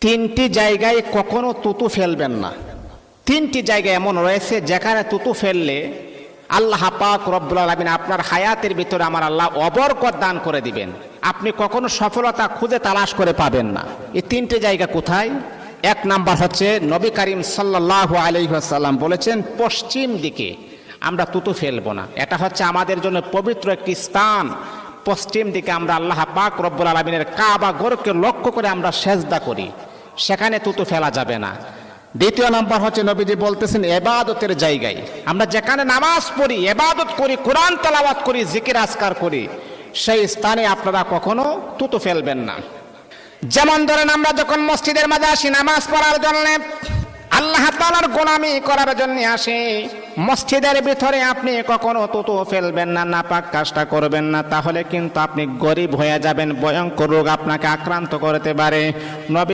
তিনটি জায়গায় কখনো তুতু ফেলবেন না। তিনটি জায়গা এমন রয়েছে যেখানে তুতু ফেললে আল্লাহ পাক রব্বুল আলামিন আপনার হায়াতের ভিতরে আমার আল্লাহ অবরকত দান করে দিবেন, আপনি কখনো সফলতা খুঁজে তালাশ করে পাবেন না। এই তিনটি জায়গা কোথায়? এক নাম্বার হচ্ছে নবী করিম সাল্লাল্লাহু আলাইহি ওয়াসাল্লাম বলেছেন পশ্চিম দিকে আমরা তুতু ফেলবো না। এটা হচ্ছে আমাদের জন্য পবিত্র একটি স্থান। পশ্চিম দিকে আমরা আল্লাহ পাক রব্বুল আলামিনের কাবা ঘরকে লক্ষ্য করে আমরা সেজদা করি, সেখানে তুতু ফেলা যাবে না। দ্বিতীয় নাম্বার হচ্ছে নবীজি বলতেছেন ইবাদতের জায়গায় আমরা যেখানে নামাজ পড়ি, ইবাদত করি, কোরআন তেলাওয়াত করি, জিকির আজকার করি, সেই স্থানে আপনারা কখনো তুতু ফেলবেন না। যেমন ধরেন আমরা যখন মসজিদের মাঝে আসি নামাজ পড়ার জন্য, আল্লাহ তাআলার গোলামি করার জন্য আসি, মসজিদের ভিতরে আপনি কখনো তুতু ফেলবেন না, নাপাক কাজটা করবেন না, তাহলে কিন্তু আপনি গরিব হয়ে যাবেন, ভয়ঙ্কর রোগ আপনাকে আক্রান্ত করতে পারে। নবী